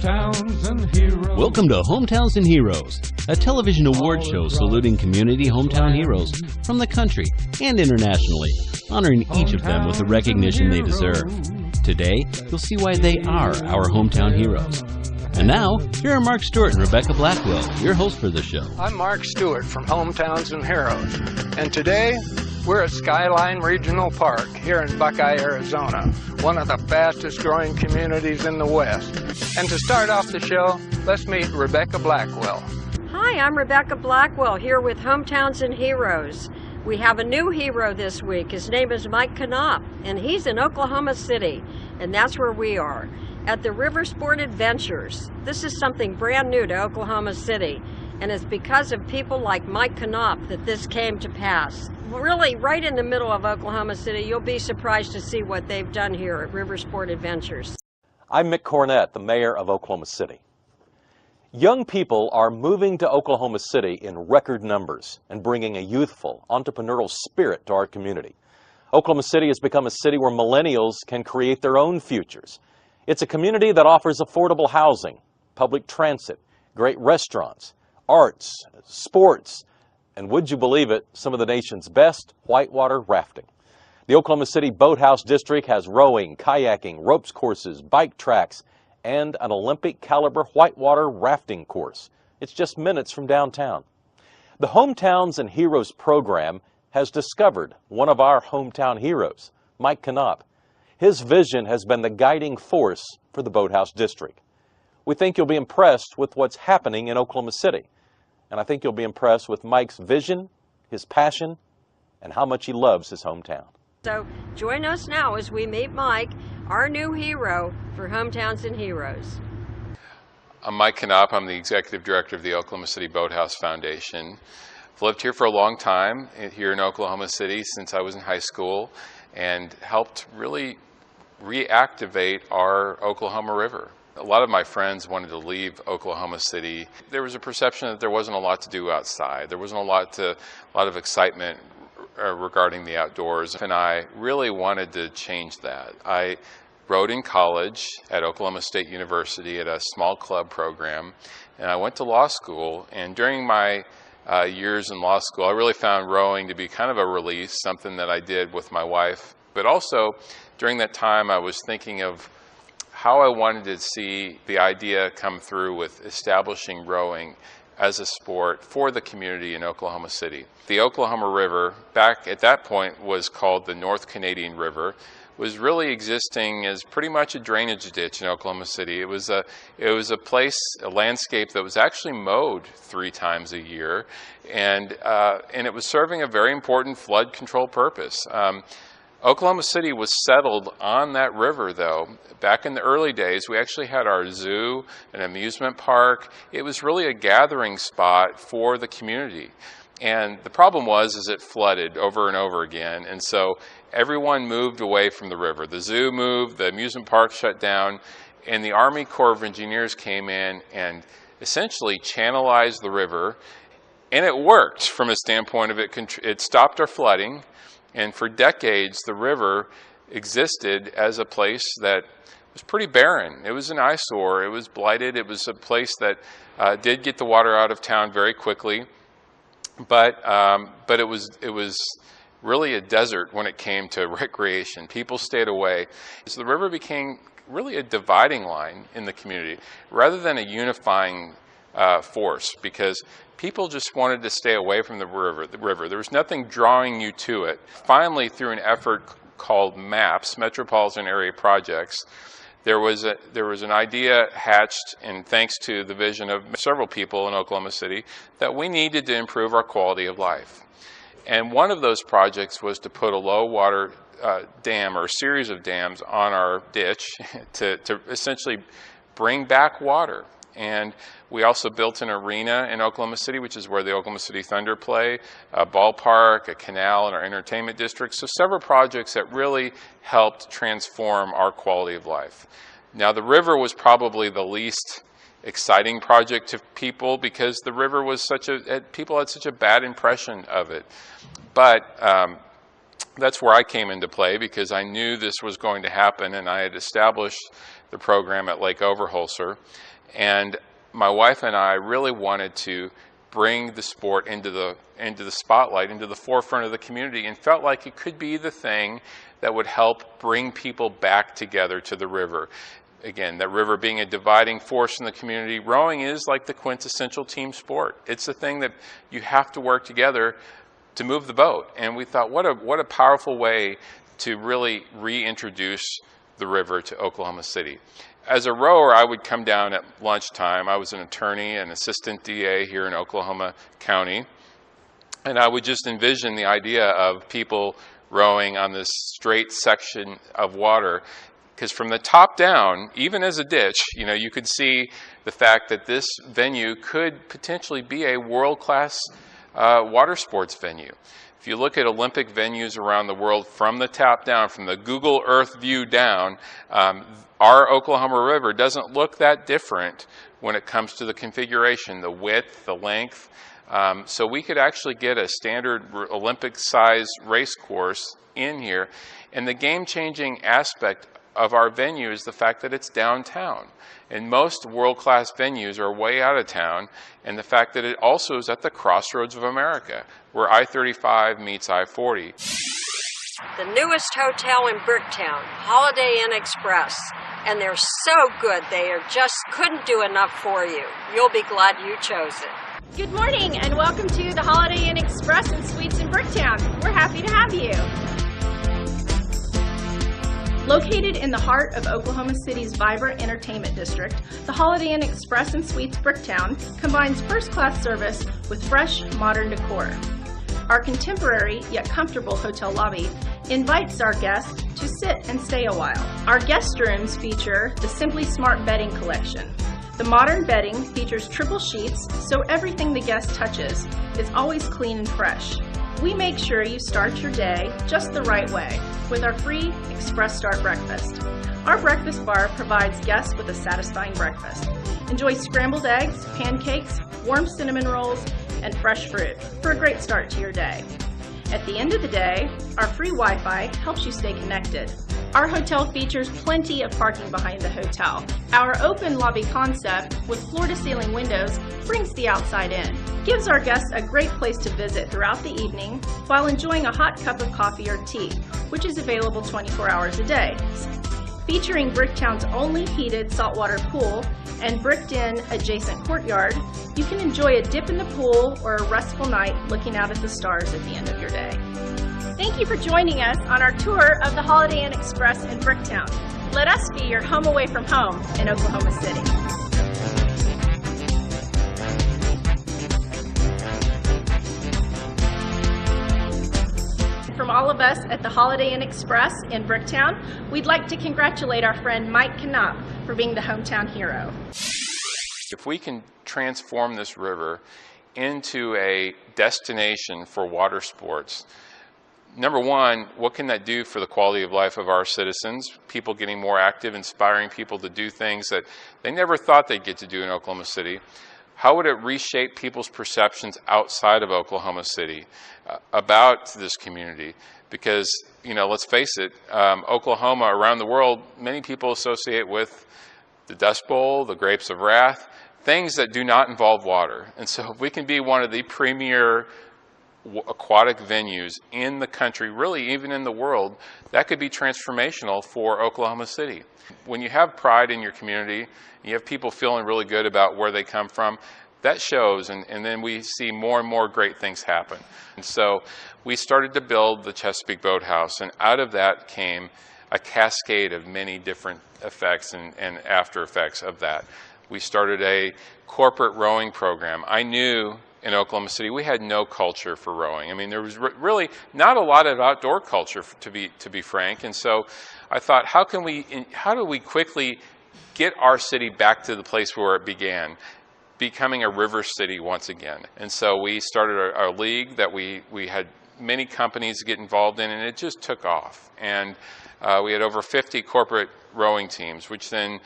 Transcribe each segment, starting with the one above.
Hometowns and Heroes. Welcome to Hometowns and Heroes, a television award show saluting community hometown heroes from the country and internationally, honoring each of them with the recognition they deserve. Today, you'll see why they are our hometown heroes. And now, here are Mark Stewart and Rebecca Blackwell, your hosts for the show. I'm Mark Stewart from Hometowns and Heroes, and today we're at Skyline Regional Park here in Buckeye, Arizona, one of the fastest growing communities in the West. And to start off the show, let's meet Rebecca Blackwell. Hi, I'm Rebecca Blackwell here with Hometowns and Heroes. We have a new hero this week. His name is Mike Knopp, and he's in Oklahoma City, and that's where we are, at the River Sports Adventures. This is something brand new to Oklahoma City, and it's because of people like Mike Knopp that this came to pass. Really, right in the middle of Oklahoma City, you'll be surprised to see what they've done here at River Sports Adventures. I'm Mick Cornett, the mayor of Oklahoma City. Young people are moving to Oklahoma City in record numbers and bringing a youthful, entrepreneurial spirit to our community. Oklahoma City has become a city where millennials can create their own futures. It's a community that offers affordable housing, public transit, great restaurants, arts, sports, and would you believe it, some of the nation's best whitewater rafting. The Oklahoma City Boathouse District has rowing, kayaking, ropes courses, bike tracks, and an Olympic caliber whitewater rafting course. It's just minutes from downtown. The Hometowns and Heroes program has discovered one of our hometown heroes, Mike Knopp. His vision has been the guiding force for the Boathouse District. We think you'll be impressed with what's happening in Oklahoma City. And I think you'll be impressed with Mike's vision, his passion, and how much he loves his hometown. So join us now as we meet Mike, our new hero for Hometowns and Heroes. I'm Mike Knopp. I'm the executive director of the Oklahoma City Boathouse Foundation. I've lived here for a long time, here in Oklahoma City since I was in high school, and helped really reactivate our Oklahoma River. A lot of my friends wanted to leave Oklahoma City. There was a perception that there wasn't a lot to do outside. There wasn't a lot of excitement regarding the outdoors, and I really wanted to change that. I rowed in college at Oklahoma State University at a small club program, and I went to law school, and during my years in law school, I really found rowing to be kind of a release, something that I did with my wife. But also, during that time, I was thinking of how I wanted to see the idea come through with establishing rowing as a sport for the community in Oklahoma City. The Oklahoma River, back at that point was called the North Canadian River, was really existing as pretty much a drainage ditch in Oklahoma City. It was a place, a landscape that was actually mowed 3 times a year, and it was serving a very important flood control purpose. Oklahoma City was settled on that river, though. Back in the early days, we actually had our zoo, an amusement park. It was really a gathering spot for the community. And the problem was it flooded over and over again, and so everyone moved away from the river. The zoo moved, the amusement park shut down, and the Army Corps of Engineers came in and essentially channelized the river, and it worked from a standpoint of it stopped our flooding. And for decades, the river existed as a place that was pretty barren. It was an eyesore. It was blighted. It was a place that did get the water out of town very quickly, but it was really a desert when it came to recreation. People stayed away. So the river became really a dividing line in the community rather than a unifying force, because people just wanted to stay away from the river. There was nothing drawing you to it. Finally, through an effort called MAPS, Metropolitan Area Projects, there was an idea hatched, and thanks to the vision of several people in Oklahoma City, that we needed to improve our quality of life. And one of those projects was to put a low water dam, or a series of dams, on our ditch to essentially bring back water. And we also built an arena in Oklahoma City, which is where the Oklahoma City Thunder play, a ballpark, a canal in our entertainment district. So several projects that really helped transform our quality of life. Now, the river was probably the least exciting project to people because the river was people had such a bad impression of it. But that's where I came into play, because I knew this was going to happen, and I had established the program at Lake Overholser. And my wife and I really wanted to bring the sport into the spotlight, into the forefront of the community, and felt like it could be the thing that would help bring people back together to the river. Again, that river being a dividing force in the community, rowing is like the quintessential team sport. It's the thing that you have to work together to move the boat. And we thought, what a powerful way to really reintroduce the river to Oklahoma City. As a rower, I would come down at lunchtime. I was an attorney and assistant DA here in Oklahoma County. And I would just envision the idea of people rowing on this straight section of water. Because from the top down, even as a ditch, you could see the fact that this venue could potentially be a world-class water sports venue. If you look at Olympic venues around the world from the top down, from the Google Earth view down, our Oklahoma River doesn't look that different when it comes to the configuration, the width, the length. So we could actually get a standard Olympic-sized race course in here. And the game-changing aspect of our venue is the fact that it's downtown. And most world-class venues are way out of town, and the fact that it also is at the crossroads of America, where I-35 meets I-40. The newest hotel in Bricktown, Holiday Inn Express, and they're so good they just couldn't do enough for you. You'll be glad you chose it. Good morning and welcome to the Holiday Inn Express and Suites in Bricktown. We're happy to have you. Located in the heart of Oklahoma City's vibrant entertainment district, the Holiday Inn Express and Suites Bricktown combines first-class service with fresh, modern decor. Our contemporary yet comfortable hotel lobby invites our guests to sit and stay a while. Our guest rooms feature the Simply Smart bedding collection. The modern bedding features triple sheets, so everything the guest touches is always clean and fresh. We make sure you start your day just the right way with our free Express Start breakfast. Our breakfast bar provides guests with a satisfying breakfast. Enjoy scrambled eggs, pancakes, warm cinnamon rolls, and fresh fruit for a great start to your day. At the end of the day, our free Wi-Fi helps you stay connected. Our hotel features plenty of parking behind the hotel. Our open lobby concept with floor-to-ceiling windows brings the outside in. Gives our guests a great place to visit throughout the evening while enjoying a hot cup of coffee or tea, which is available 24 hours a day. Featuring Bricktown's only heated saltwater pool and bricked-in adjacent courtyard, you can enjoy a dip in the pool or a restful night looking out at the stars at the end of your day. Thank you for joining us on our tour of the Holiday Inn Express in Bricktown. Let us be your home away from home in Oklahoma City. From all of us at the Holiday Inn Express in Bricktown, we'd like to congratulate our friend Mike Knopp for being the hometown hero. If we can transform this river into a destination for water sports, number one, what can that do for the quality of life of our citizens? People getting more active, inspiring people to do things that they never thought they'd get to do in Oklahoma City. How would it reshape people's perceptions outside of Oklahoma City about this community? Because, let's face it, Oklahoma around the world, many people associate with the Dust Bowl, the Grapes of Wrath, things that do not involve water. And so if we can be one of the premier aquatic venues in the country, really even in the world, that could be transformational for Oklahoma City. When you have pride in your community, you have people feeling really good about where they come from, that shows, and then we see more and more great things happen. And so we started to build the Chesapeake Boathouse, and out of that came a cascade of many different effects and after effects of that. We started a corporate rowing program. I knew in Oklahoma City we had no culture for rowing. I mean, there was really not a lot of outdoor culture, to be frank. And so I thought, how do we quickly get our city back to the place where it began, becoming a river city once again? And so we started our league that we had many companies get involved in, and it just took off. And We had over 50 corporate rowing teams, which then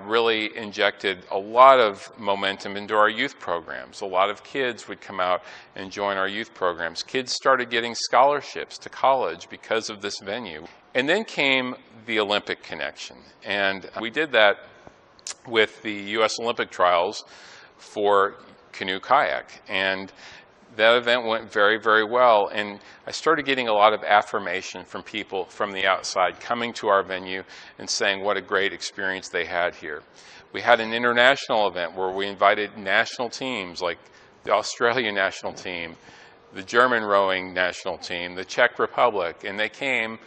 really injected a lot of momentum into our youth programs. A lot of kids would come out and join our youth programs. Kids started getting scholarships to college because of this venue. And then came the Olympic connection. And we did that with the U.S. Olympic trials for canoe kayak. And that event went very, very well, and I started getting a lot of affirmation from people from the outside coming to our venue and saying what a great experience they had here. We had an international event where we invited national teams like the Australian national team, the German rowing national team, the Czech Republic, and they came,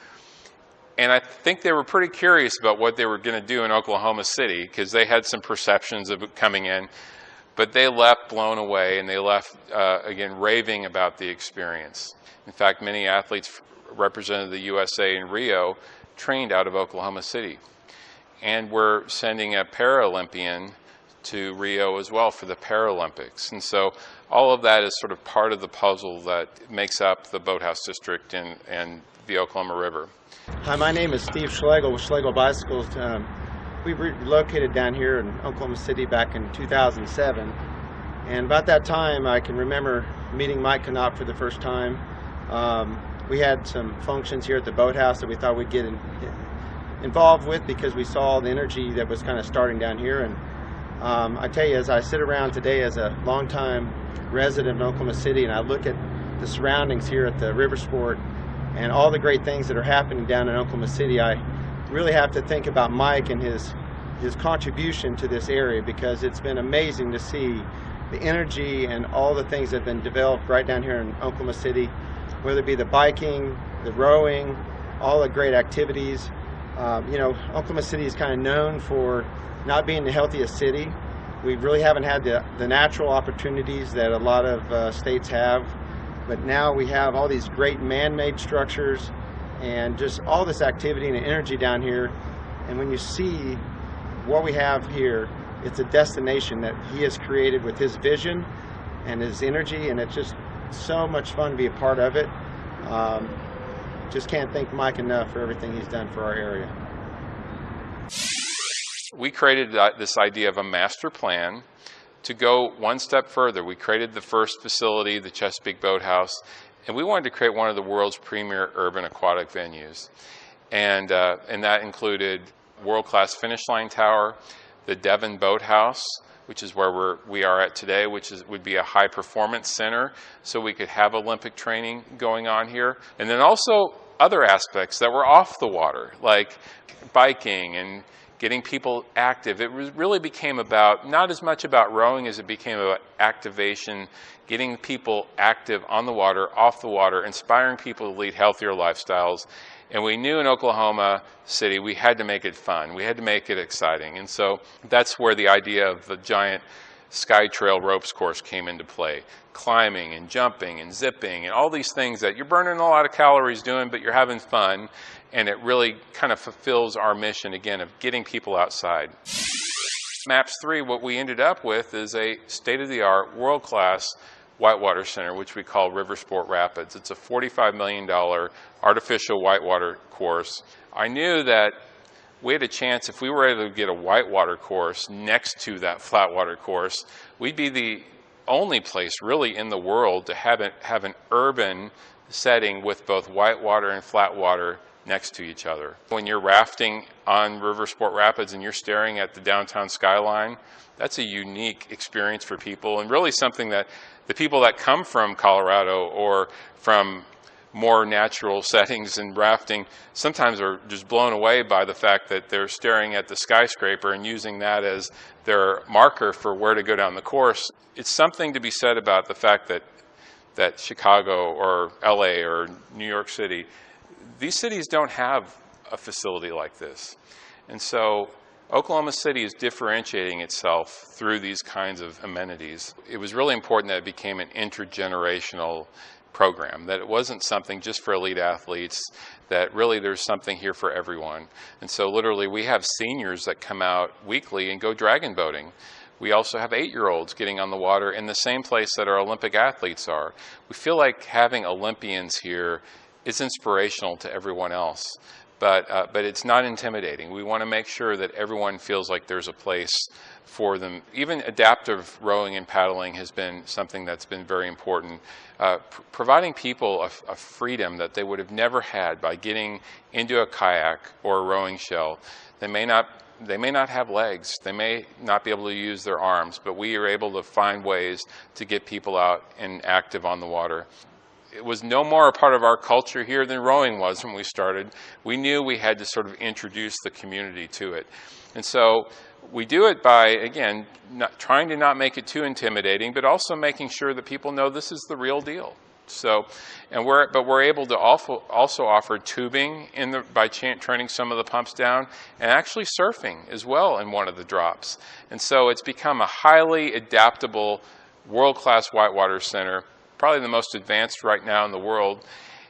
and I think they were pretty curious about what they were going to do in Oklahoma City because they had some perceptions of it coming in. But they left blown away, and they left, again, raving about the experience. In fact, many athletes represented the USA in Rio trained out of Oklahoma City. And we're sending a Paralympian to Rio as well for the Paralympics. And so all of that is sort of part of the puzzle that makes up the Boathouse District and the Oklahoma River. Hi, my name is Steve Schlegel with Schlegel Bicycles. We relocated down here in Oklahoma City back in 2007, and about that time I can remember meeting Mike Knopp for the first time. We had some functions here at the boathouse that we thought we'd get involved with because we saw the energy that was kind of starting down here. And I tell you, as I sit around today as a longtime resident of Oklahoma City and I look at the surroundings here at the River Sport and all the great things that are happening down in Oklahoma City, I really have to think about Mike and his contribution to this area, because it's been amazing to see the energy and all the things that have been developed right down here in Oklahoma City, whether it be the biking, the rowing, all the great activities. You know, Oklahoma City is kind of known for not being the healthiest city. We really haven't had the natural opportunities that a lot of states have, but now we have all these great man-made structures and just all this activity and energy down here. And when you see what we have here, it's a destination that he has created with his vision and his energy, and it's just so much fun to be a part of it. Just can't thank Mike enough for everything he's done for our area. We created this idea of a master plan to go one step further. We created the first facility, the Chesapeake Boathouse, and we wanted to create one of the world's premier urban aquatic venues. And that included world-class finish line tower, the Devon Boathouse, which is where we are at today, which would be a high-performance center, so we could have Olympic training going on here. And then also other aspects that were off the water, like biking and getting people active. It really became about, not as much about rowing as it became about activation, getting people active on the water, off the water, inspiring people to lead healthier lifestyles. And we knew in Oklahoma City we had to make it fun. We had to make it exciting. And so that's where the idea of the giant Sky Trail ropes course came into play. Climbing and jumping and zipping and all these things that you're burning a lot of calories doing, but you're having fun. And it really kind of fulfills our mission, again, of getting people outside. MAPS 3, what we ended up with is a state-of-the-art, world-class whitewater center, which we call River Sport Rapids. It's a $45 million artificial whitewater course. I knew that we had a chance, if we were able to get a whitewater course next to that flatwater course, we'd be the only place really in the world to have an urban setting with both whitewater and flatwater next to each other. When you're rafting on River Sport Rapids and you're staring at the downtown skyline, that's a unique experience for people, and really something that the people that come from Colorado or from more natural settings and rafting sometimes are just blown away by the fact that they're staring at the skyscraper and using that as their marker for where to go down the course. It's something to be said about the fact that Chicago or LA or New York City, these cities don't have a facility like this. And so Oklahoma City is differentiating itself through these kinds of amenities. It was really important that it became an intergenerational program, that it wasn't something just for elite athletes, that really there's something here for everyone. And so literally we have seniors that come out weekly and go dragon boating. We also have 8-year-olds getting on the water in the same place that our Olympic athletes are. We feel like having Olympians here is inspirational to everyone else, but it's not intimidating. We want to make sure that everyone feels like there's a place for them. Even adaptive rowing and paddling has been something that's been very important. Providing people a freedom that they would have never had by getting into a kayak or a rowing shell. They may not have legs, they may not be able to use their arms, but we are able to find ways to get people out and active on the water. It was no more a part of our culture here than rowing was when we started. We knew we had to sort of introduce the community to it. And so we do it by, again, trying to not make it too intimidating, but also making sure that people know this is the real deal. So, but we're able to also offer tubing by training some of the pumps down, and actually surfing as well in one of the drops. And so it's become a highly adaptable, world-class whitewater center, probably the most advanced right now in the world.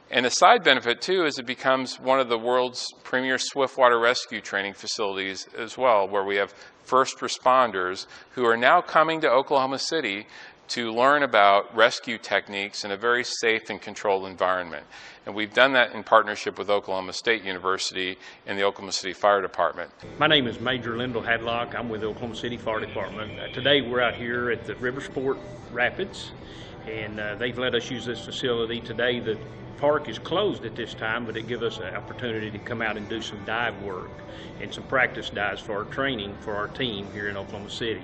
And a side benefit too is it becomes one of the world's premier swiftwater rescue training facilities as well, where we have first responders who are now coming to Oklahoma City to learn about rescue techniques in a very safe and controlled environment. And we've done that in partnership with Oklahoma State University and the Oklahoma City Fire Department. My name is Major Lyndall Hadlock. I'm with the Oklahoma City Fire Department. Today we're out here at the River Sports Rapids, and they've let us use this facility. Today the park is closed at this time, but it gives us an opportunity to come out and do some dive work and some practice dives for our training for our team here in Oklahoma City.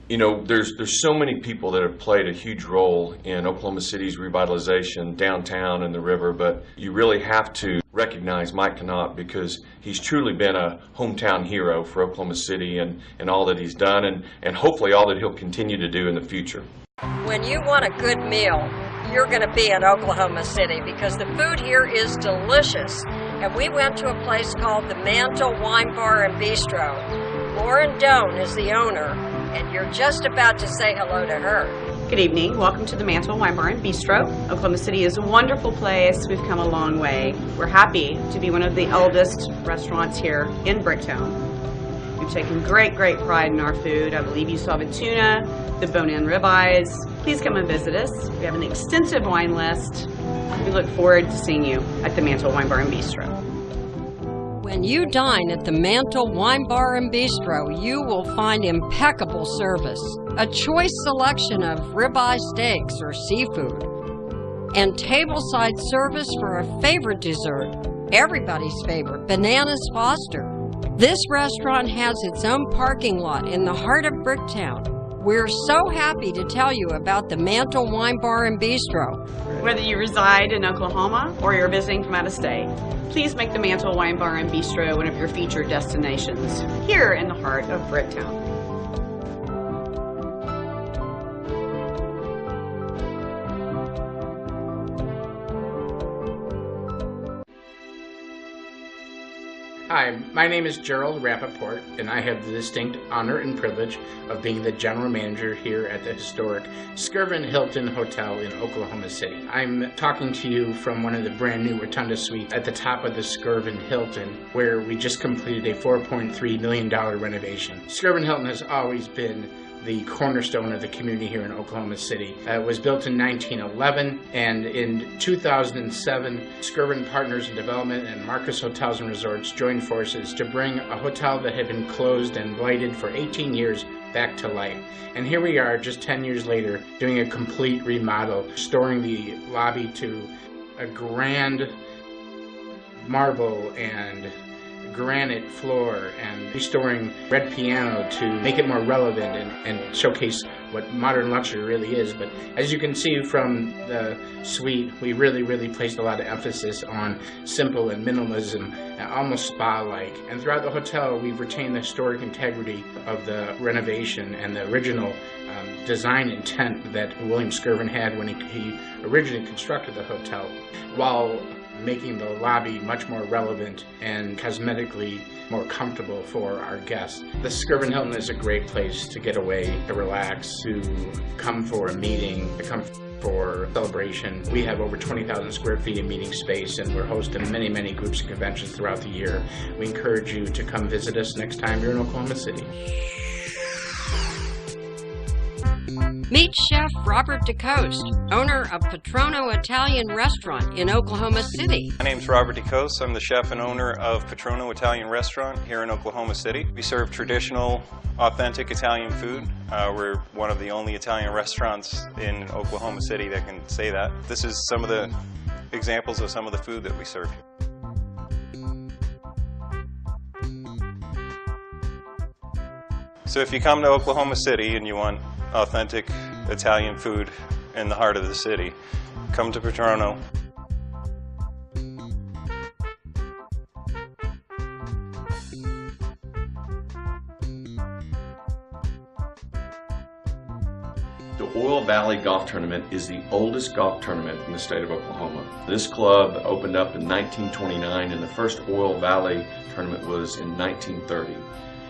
You know, there's so many people that have played a huge role in Oklahoma City's revitalization downtown and the river, but you really have to recognize Mike Knopp because he's truly been a hometown hero for Oklahoma City and all that he's done and hopefully all that he'll continue to do in the future. When you want a good meal, you're going to be in Oklahoma City because the food here is delicious. And we went to a place called the Mantle Wine Bar and Bistro. Lauren Doan is the owner, and you're just about to say hello to her. Good evening. Welcome to the Mantle Wine Bar and Bistro. Oklahoma City is a wonderful place. We've come a long way. We're happy to be one of the oldest restaurants here in Bricktown. We've taken great pride in our food. I believe you saw the tuna, the bone-in ribeyes. Please come and visit us. We have an extensive wine list. We look forward to seeing you at the Mantle Wine Bar and Bistro. When you dine at the Mantle Wine Bar and Bistro, you will find impeccable service, a choice selection of ribeye steaks or seafood, and tableside service for a favorite dessert, everybody's favorite, Bananas Foster. This restaurant has its own parking lot in the heart of Bricktown. We're so happy to tell you about the Mantle Wine Bar and Bistro. Whether you reside in Oklahoma or you're visiting from out of state, please make the Mantle Wine Bar and Bistro one of your featured destinations here in the heart of Bricktown. Hi, my name is Gerald Rappaport, and I have the distinct honor and privilege of being the general manager here at the historic Skirvin Hilton Hotel in Oklahoma City. I'm talking to you from one of the brand new Rotunda suites at the top of the Skirvin Hilton, where we just completed a $4.3 million renovation. Skirvin Hilton has always been the cornerstone of the community here in Oklahoma City. It was built in 1911, and in 2007, Skirvin Partners in Development and Marcus Hotels and Resorts joined forces to bring a hotel that had been closed and blighted for 18 years back to life. And here we are, just 10 years later, doing a complete remodel, restoring the lobby to a grand marble and granite floor and restoring red piano to make it more relevant and showcase what modern luxury really is. But as you can see from the suite, we really placed a lot of emphasis on simple and minimalism, almost spa-like. And throughout the hotel, we've retained the historic integrity of the renovation and the original design intent that William Skirvin had when he originally constructed the hotel, while making the lobby much more relevant and cosmetically more comfortable for our guests. The Skirvin Hilton is a great place to get away, to relax, to come for a meeting, to come for celebration. We have over 20,000 square feet of meeting space, and we're hosting many groups and conventions throughout the year. We encourage you to come visit us next time you're in Oklahoma City. Meet Chef Robert DeCoste, owner of Patron O Italian restaurant in Oklahoma City. My name's Robert DeCoste. I'm the chef and owner of Patron O Italian restaurant here in Oklahoma City. We serve traditional, authentic Italian food. We're one of the only Italian restaurants in Oklahoma City that can say that. This is some of the examples of some of the food that we serve here. So if you come to Oklahoma City and you want authentic Italian food in the heart of the city, come to Patron O. The Oil Valley Golf Tournament is the oldest golf tournament in the state of Oklahoma. This club opened up in 1929 and the first Oil Valley tournament was in 1930.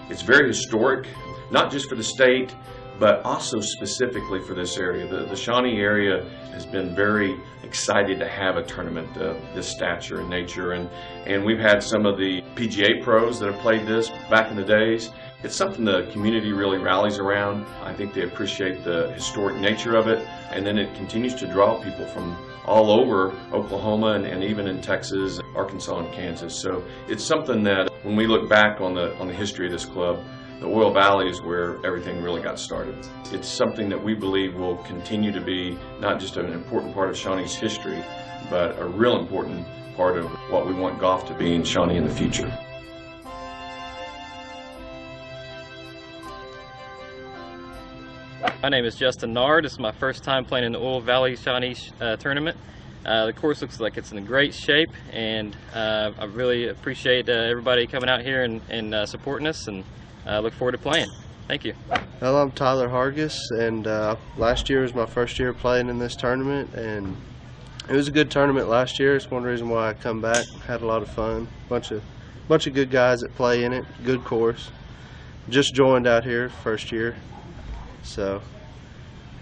It's very historic, not just for the state, but also specifically for this area. The Shawnee area has been very excited to have a tournament of this stature and nature, and we've had some of the PGA pros that have played this back in the days. It's something the community really rallies around. I think they appreciate the historic nature of it, and then it continues to draw people from all over Oklahoma and even in Texas, Arkansas, and Kansas. So it's something that when we look back on the history of this club, the Oil Valley is where everything really got started. It's something that we believe will continue to be not just an important part of Shawnee's history, but a real important part of what we want golf to be in Shawnee in the future. My name is Justin Nard. This is my first time playing in the Oil Valley Shawnee tournament. The course looks like it's in great shape, and I really appreciate everybody coming out here and supporting us, and look forward to playing. Thank you. Hello, I'm Tyler Hargis, and last year was my first year playing in this tournament, and it was a good tournament last year. It's one reason why I come back. Had a lot of fun. Bunch of good guys that play in it. Good course. Just joined out here first year, so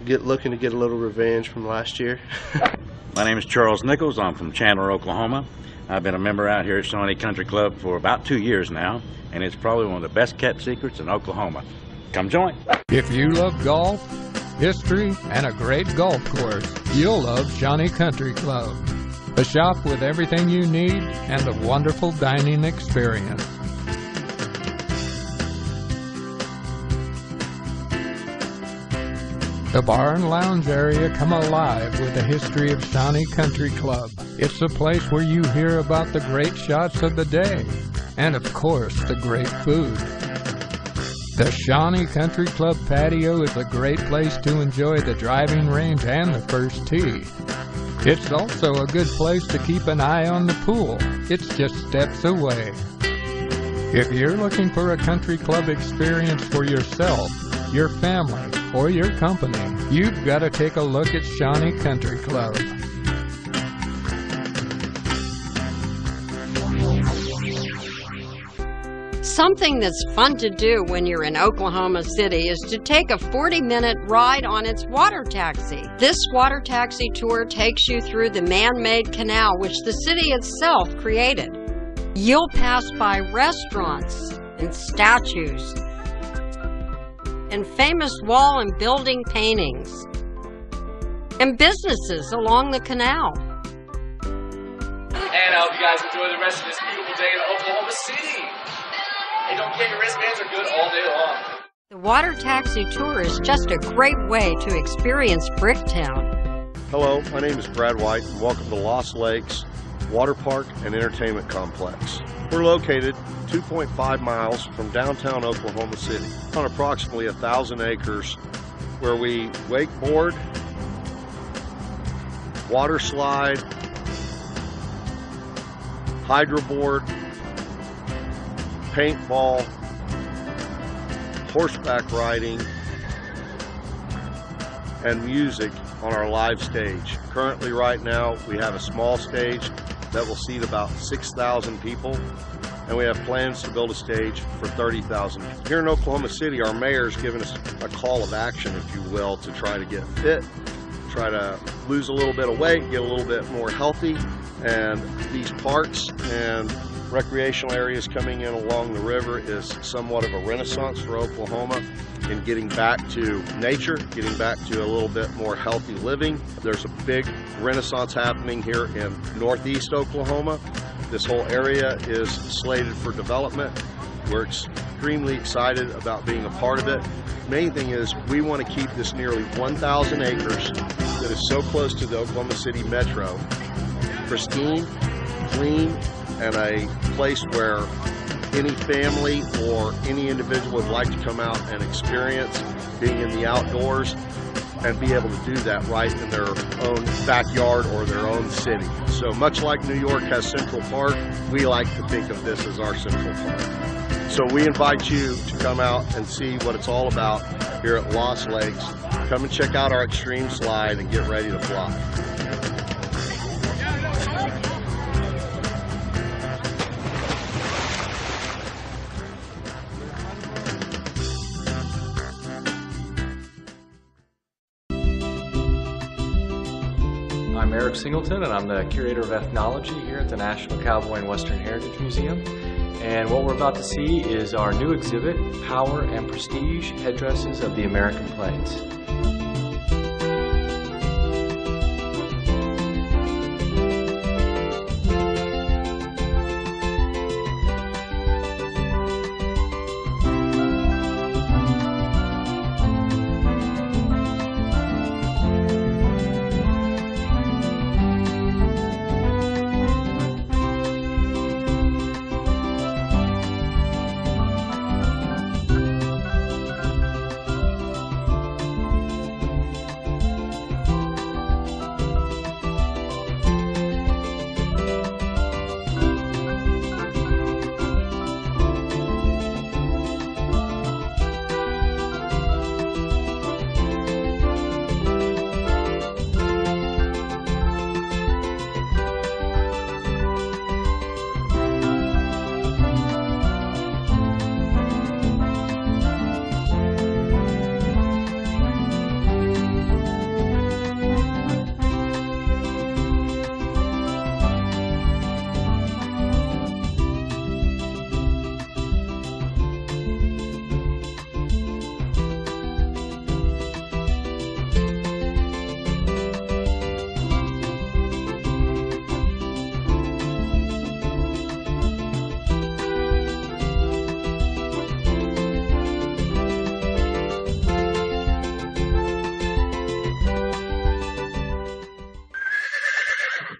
looking to get a little revenge from last year. My name is Charles Nichols. I'm from Chandler, Oklahoma. I've been a member out here at Shawnee Country Club for about 2 years now, and it's probably one of the best kept secrets in Oklahoma. Come join. If you love golf, history, and a great golf course, you'll love Shawnee Country Club. A shop with everything you need and a wonderful dining experience. The bar and lounge area come alive with the history of Shawnee Country Club. It's a place where you hear about the great shots of the day, and of course the great food. The Shawnee Country Club patio is a great place to enjoy the driving range and the first tee. It's also a good place to keep an eye on the pool. It's just steps away. If you're looking for a country club experience for yourself, your family, or your company, you've got to take a look at Shawnee Country Club. Something that's fun to do when you're in Oklahoma City is to take a 40-minute ride on its water taxi. This water taxi tour takes you through the man-made canal which the city itself created. You'll pass by restaurants and statues and famous wall and building paintings and businesses along the canal. And I hope you guys enjoy the rest of this beautiful day in Oklahoma City. Hey, don't forget your wristbands are good all day long. The water taxi tour is just a great way to experience Bricktown. Hello, my name is Brad White, and welcome to Lost Lakes Water Park and Entertainment Complex. We're located 2.5 miles from downtown Oklahoma City on approximately 1,000 acres where we wakeboard, water slide, hydroboard, paintball, horseback riding, and music on our live stage. Currently right now we have a small stage that will seat about 6,000 people, and we have plans to build a stage for 30,000. Here in Oklahoma City, our mayor's given us a call of action, if you will, to try to get fit, try to lose a little bit of weight, get a little bit more healthy, and these parks and recreational areas coming in along the river is somewhat of a renaissance for Oklahoma in getting back to nature, getting back to a little bit more healthy living. There's a big renaissance happening here in northeast Oklahoma. This whole area is slated for development. We're extremely excited about being a part of it. Main thing is we want to keep this nearly 1,000 acres that is so close to the Oklahoma City metro pristine, clean, and a place where any family or any individual would like to come out and experience being in the outdoors and be able to do that right in their own backyard or their own city. So much like New York has Central Park, we like to think of this as our Central Park. So we invite you to come out and see what it's all about here at Lost Lakes. Come and check out our extreme slide and get ready to fly. I'm Eric Singleton, and I'm the Curator of Ethnology here at the National Cowboy and Western Heritage Museum. And what we're about to see is our new exhibit, Power and Prestige, Headdresses of the American Plains.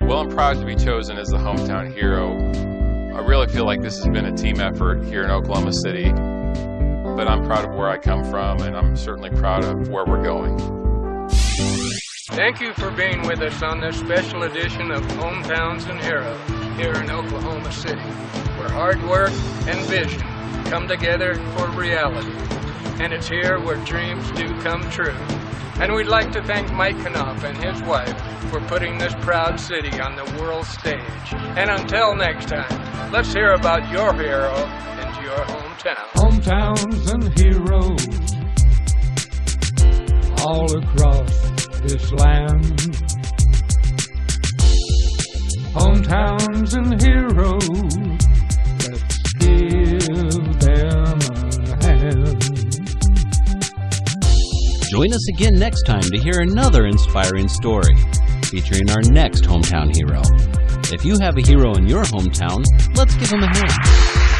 Well, I'm proud to be chosen as the hometown hero. I really feel like this has been a team effort here in Oklahoma City, but I'm proud of where I come from, and I'm certainly proud of where we're going. Thank you for being with us on this special edition of Hometowns and Heroes here in Oklahoma City, where hard work and vision come together for reality. And it's here where dreams do come true. And we'd like to thank Mike Knopp and his wife for putting this proud city on the world stage. And until next time, let's hear about your hero and your hometown. Hometowns and heroes all across this land. Hometowns and heroes, let's give them a hand. Join us again next time to hear another inspiring story featuring our next hometown hero. If you have a hero in your hometown, let's give him a hand.